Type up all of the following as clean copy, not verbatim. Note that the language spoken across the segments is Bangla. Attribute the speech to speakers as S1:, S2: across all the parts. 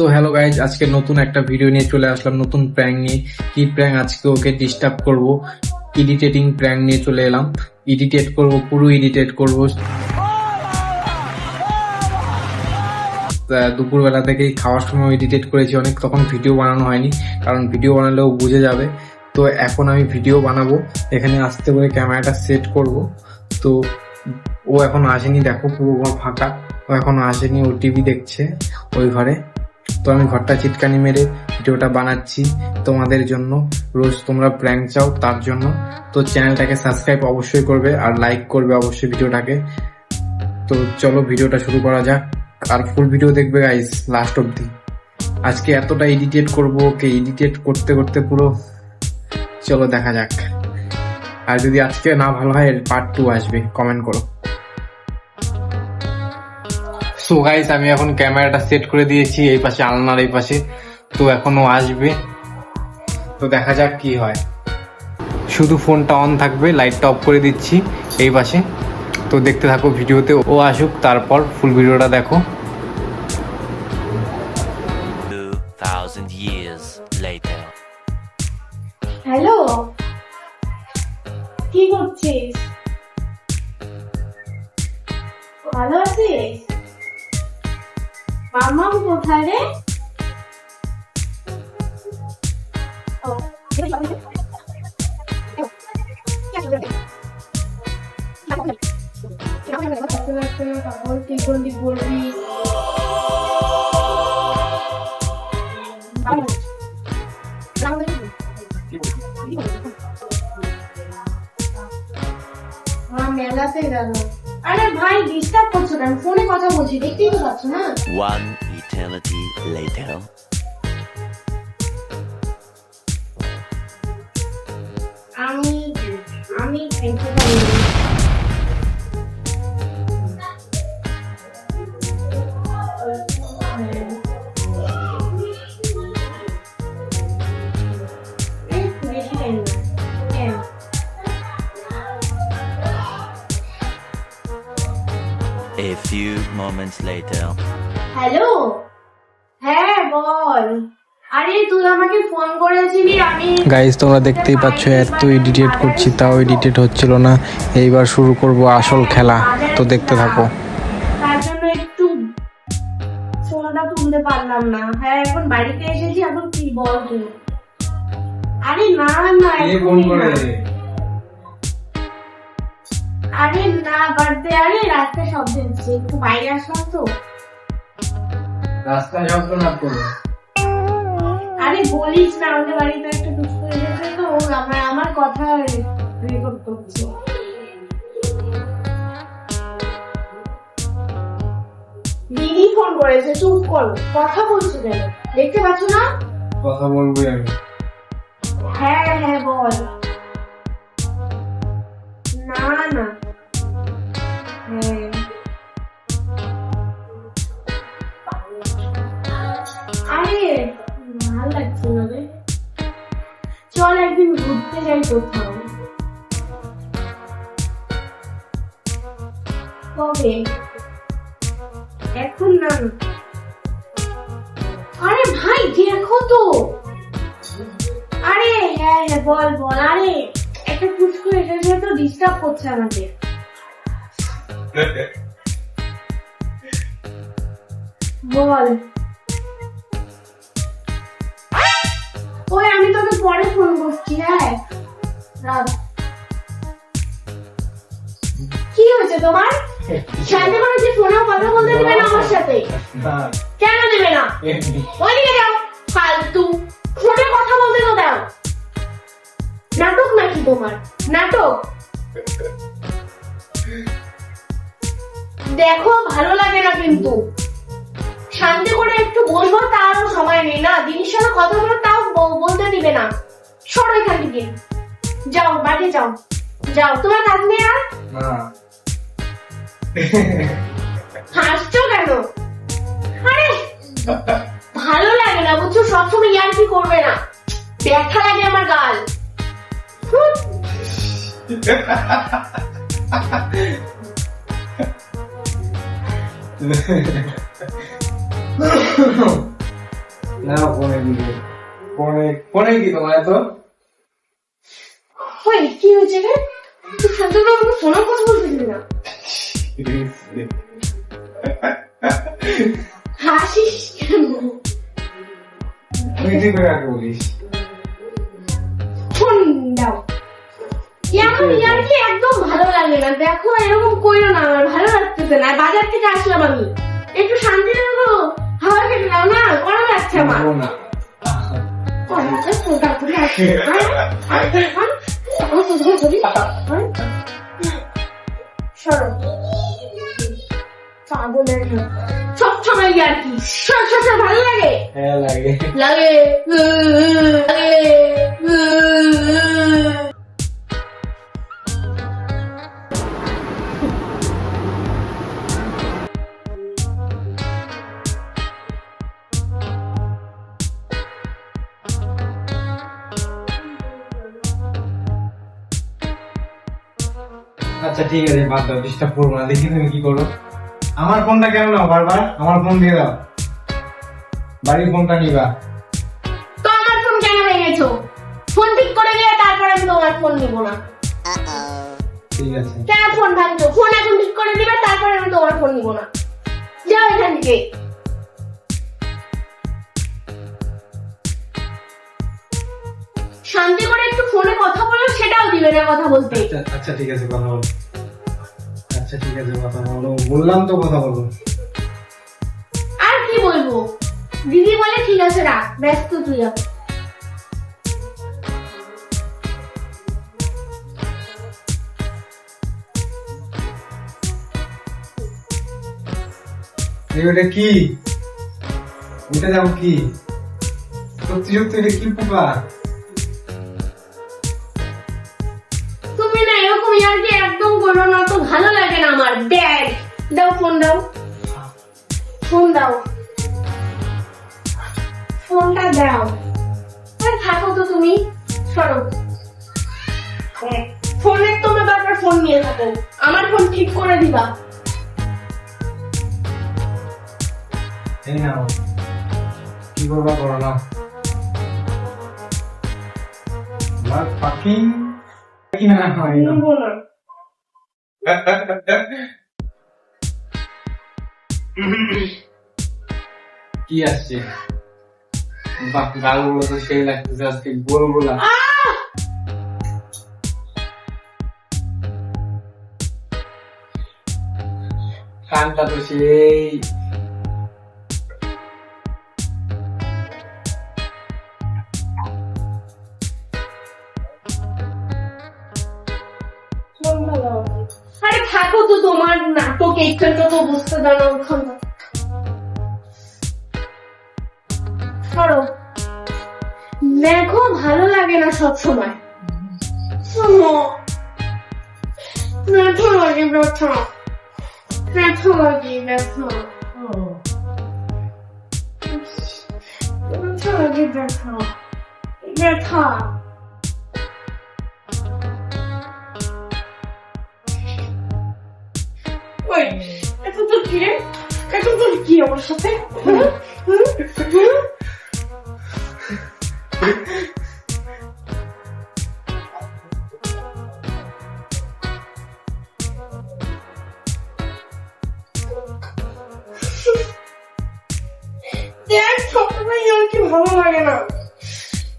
S1: সো হ্যালো গাইজ, আজকে নতুন একটা ভিডিও নিয়ে চলে আসলাম, নতুন প্র্যাঙ্ক নিয়ে। কি প্র্যাঙ্ক? আজকে ওকে ডিস্টার্ব করব, এডিটেটিং প্র্যাঙ্ক নিয়ে চলে এলাম। এডিটেট করব, পুরো এডিটেট করব। দুপুরবেলা থেকেই খাওয়ার সময় এডিটেট করেছি অনেক, তখন ভিডিও বানানো হয়নি, কারণ ভিডিও বানালেও বুঝে যাবে। তো এখন আমি ভিডিও বানাবো, এখানে আসতে বলে ক্যামেরাটা সেট করব। তো ও এখন আসেনি, দেখো পুরো ঘর ফাঁকা, ও এখনো আসেনি, ও টিভি দেখছে ওই ঘরে। তো আমি ঘরটা চিটকানি মেরে ভিডিওটা বানাচ্ছি তোমাদের জন্য। রোজ তোমরা প্র্যাঙ্ক চাও, তার জন্য। তো চ্যানেলটাকে সাবস্ক্রাইব অবশ্যই করবে আর লাইক করবে অবশ্যই ভিডিওটাকে। তো চলো ভিডিওটা শুরু করা যাক, আর ফুল ভিডিও দেখবে গাইস লাস্ট অব্দি। আজকে এতটা এডিটেট করবো, ওকে এডিটেট করতে করতে পুরো, চলো দেখা যাক। আর যদি আজকে না ভালো হয়, এর পার্ট 2 আসবে, কমেন্ট করো। সো গাইস, আমি এখন ক্যামেরাটা সেট করে দিয়েছি এই পাশে, আলনার এই পাশে। তো এখনো আসবে, তো দেখা যাক কি হয়। শুধু ফোনটা অন থাকবে, লাইটটা অফ করে দিচ্ছি এই পাশে। তো দেখতে থাকো ভিডিওতে, ও আসুক, তারপর ফুল ভিডিওটা দেখো।
S2: 2000 years later.
S3: হ্যালো, কি করছিস? ভালো আছিস? মামাম কোথায় রে? ও, কি বলবি? মেলাতে গেল। আরে ভাই, ডিস্টার্ব করছো কেন? ফোনে কথা বলছি, দেখতেই তো পাচ্ছ না।
S2: One eternity later.
S3: আমি খেতে পারি না।
S2: A few moments later.
S3: Hello, হ্যাঁ বল। আরে তুই আমাকে ফোন করেছিলি, আমি
S1: গাইস তোমরা দেখতেই পাচ্ছ, এত এডিটেট করছি তাও এডিটেট হচ্ছিল না। এইবার শুরু করব আসল খেলা, তো দেখতে থাকো।
S3: তার জন্য একটু ফোনটা তুলতে পারলাম না। হ্যাঁ, এখন বাড়িতে এসেছি, এখন কি বল তুই? আরে না না, এখনই না। আরে না, বাড়তে, আরে রাস্তায় শব্দ হচ্ছে, একটু বাইরে আসলাম তো।
S1: রাস্তায় শব্দ না করো।
S3: আরে বলিস না, আমাদের বাড়িতে একটা দুঃখ এসেছে তো, আমার কথা রেকর্ড করছে। দিদি ফোন করেছে, চুপ করো, কথা বলছো কেন? দেখতে পাচ্ছ না?
S1: কথা বলবো আমি।
S3: হ্যাঁ হ্যাঁ বল। না না, হ্যাঁ আরে ভালো লাগছে না রে। চল একদিন ঘুরতে যাই কোথাও। কবে? এখন না। আরে ভাই দেখো তো। আরে হ্যাঁ হ্যাঁ বল বল। আরে একটা পুষ্কর এসেছে তো, ডিস্টার্ব করছে আমাকে। বল। ওই আমি তোকে পরে ফোন করছি। হ্যাঁ রাখ। কি হয়েছে তোমার? সাথে করে যে ফোনেও কথা বলতে দেবে না আমার সাথে? কেন দেবে না? ওইদিকে যাও, ফালতু। ফোনে কথা বলতে তো দাও। নাটক নাকি তোমার? নাটক দেখো, ভালো লাগে না কিন্তু। শান্তি করে একটু বলবো, তারও সময় নেই না। দিদির সাথে কথা বলো, তাও বলতে দিবে না। সরো এখান থেকে, যাও বাড়ি যাও। যাও, তোমার কাজ নেই আর? হাসছো কেন? আরে ভালো লাগে না বুঝছো, সবসময় ইয়ার্কি করবে না, ব্যথা লাগে আমার গাল।
S1: না ফোনে দিকে ফোনে কি তোমার এত
S3: ওই কি হয়েছে রে তুই শান্ত করে আমাকে ফোনে কথা বলতে দিবি না হাসিস কেন
S1: তুই ঠিক করে আগে বলিস
S3: ফোন দাও এমন ইয়ার্কি একদম ভালো লাগে না দেখো এরকম কইরো না আমার ভালো লাগতেছে না বাজার থেকে আসলাম আমি একটু শান্তি লাগো হাওয়া খেতে দাও না গরম লাগছে আমার
S1: বলবো না
S3: সব সময় আর কি ভালো লাগে
S1: হ্যাঁ লাগে
S3: লাগে
S1: আচ্ছা ঠিক আছে বাদ দাও ডিস্টার্ব করবো না দেখি তুমি কি করো আমার ফোনটা কেন নাও বারবার আমার ফোন দিয়ে দাও বাড়ির ফোনটা নিবা
S3: তো আমার ফোন কেন ভেঙেছো ফোন ঠিক করে দিয়ে তারপরে আমি তোমার ফোন নিব না
S1: ঠিক আছে
S3: কেন ফোন ভাঙছো ফোন এখন ঠিক করে দিবে তারপরে আমি তোমার ফোন নিব না যাও এখান থেকে শান্তি করে একটু ফোনে কথা বলো সেটাও দিবে না কথা বলতে
S1: আচ্ছা ঠিক আছে কথা বলো আচ্ছা ঠিক আছে কথা বলো বললাম তো কথা বলো
S3: আর কি বলবো দিদি বলে ঠিক আছে রাখ ব্যস্ত তুই এখন
S1: এটা কি এটা যাও কি সত্যি সত্যি এটা কি পোকা
S3: তুমি না এরকম ইয়ার্কি একদম করো না তো ভালো লাগে না আমার ব্যাগ দাও ফোন দাও ফোন দাও ফোনটা দাও আর থাকো তো তুমি সরো ফোনের তোমরা বারবার ফোন নিয়ে থাকো আমার ফোন ঠিক করে দিবা
S1: এই নাও কি করবা করো না আমার fucking কি না হয় না
S3: নিবো না
S1: কি আসছে বাহ গালগুলো তো সেই লাগতেছে আজকে গোলগুলা কানটা তো সেই
S3: আরে থাকো তো তোমার নাটক এইখানটা তো বুঝতে দাও না ওখানটা সরো দেখো ভালো লাগে না সব সময় শোনো ব্যথা লাগে ব্যথা ব্যথা লাগে ব্যথা ব্যথা লাগে ব্যথা ব্যথা ওই এখন তোর কি রে এখন তোর কি আমার সাথে দেখ সবসময় আমার কি ভালো লাগে না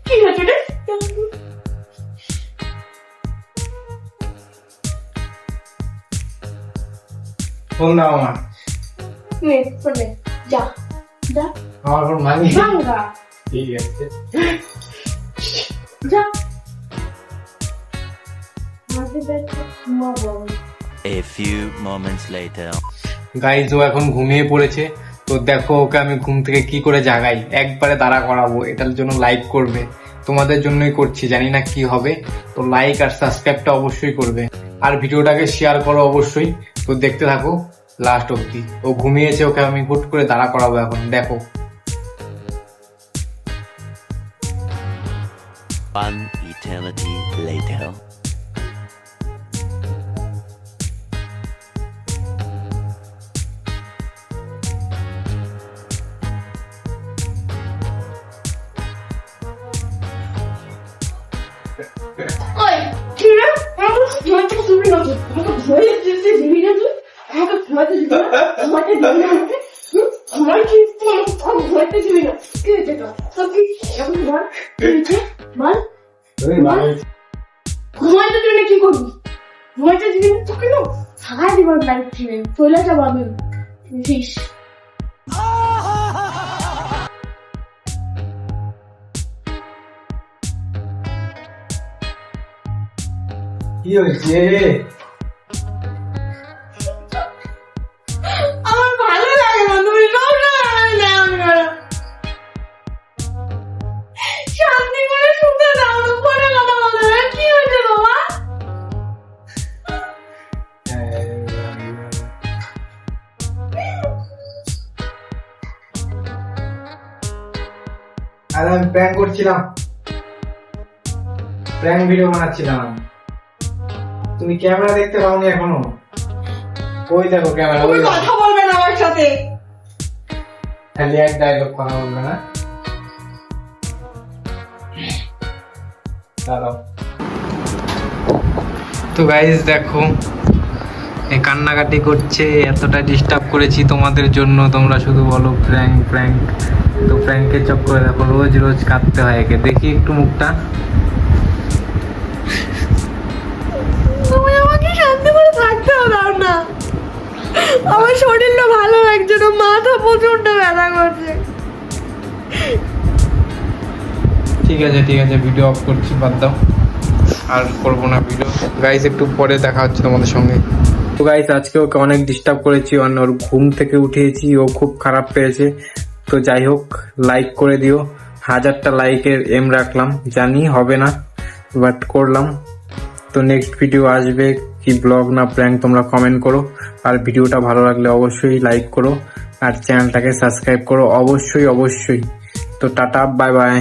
S3: কি হয়েছে রে
S1: ফোন দাও আমার
S3: নে ফোনে যা যা
S1: আমার ফোন ভাঙি
S3: ভাঙ্গা
S1: ঠিক আছে
S3: যা মাঝে দেখতে ঘুমাবো
S2: A few moments later.
S1: Guys ও এখন ঘুমিয়ে পড়েছে তো দেখো ওকে আমি ঘুম থেকে কি করে জাগাই একবারে দাঁড়া করাবো এটার জন্য লাইক করবে তোমাদের জন্যই করছি জানি না কি হবে তো লাইক আর সাবস্ক্রাইবটা অবশ্যই করবে আর ভিডিওটাকে শেয়ার করো অবশ্যই তো দেখতে থাকো লাস্ট অবধি ও ঘুমিয়েছে ওকে আমি হুট করে দাঁড়া করাবো এখন দেখো
S2: One eternity later.
S3: আমাকে ঘুমাতে দিবি না, ঘুমাতে দিবি না আমাকে? ঘুমাতে দিবি না। কি হয়েছে তোর? তোর কি এখন বল, কি হয়েছে? বল। ঘুমাইতে দিবি না কি করবি? ঘুমাইতে দিবি না তোকে না ছাড়াই দিব লাইট থেকে, চলে যাবো আমি। বুঝিস?
S1: কি হয়েছে?
S3: আমার ভালো লাগে না, তুমি সবসময় নেওয়া করো। শান্তি করে শুনতে দাও না, ফোনে কথা বলতে হবে। কি হয়েছে বাবা?
S1: আরে আমি প্র্যাঙ্ক করছিলাম, প্র্যাঙ্ক ভিডিও বানাচ্ছিলাম। তুমি ক্যামেরা দেখতে পাওনি এখনো? ওই দেখো ক্যামেরা,
S3: তুমি
S1: ওই দেখো।
S3: কথা বলবে না আমার সাথে।
S1: খালি এক ডায়লগ কথা বলবে না। দাঁড়াও। তো গাইস দেখো, এই কান্নাকাটি করছে, এতটা ডিস্টার্ব করেছি তোমাদের জন্য, তোমরা শুধু বলো প্র্যাঙ্ক প্র্যাঙ্ক। তো প্র্যাঙ্কের চক্করে দেখো রোজ রোজ কাঁদতে হয় একে। দেখি একটু মুখটা।
S3: তুমি আমাকে শান্তি করে থাকতেও দাও না। আমার শরীরটা ভালো লাগছে না, মাথা প্রচন্ড ব্যথা করছে।
S1: ঠিক আছে ভিডিও অফ করছি, বাদ দাও, আর করবো না ভিডিও। গাইস একটু পরে দেখা হচ্ছে তোমাদের সঙ্গে। তো গাইস আজকে ওকে অনেক ডিস্টার্ব করেছি, ওর ঘুম থেকে উঠিয়েছি, ও খুব খারাপ পেয়েছে। তো যাই হোক, লাইক করে দিও। 1000টা লাইকের এম রাখলাম, জানি হবে না, বাট করলাম। তো নেক্সট ভিডিও আসবে কি ব্লগ না প্র্যাঙ্ক, তোমরা কমেন্ট করো। আর ভিডিওটা ভালো লাগলে অবশ্যই লাইক করো, আর চ্যানেলটাকে সাবস্ক্রাইব করো অবশ্যই। তো টাটা, বাই বাই।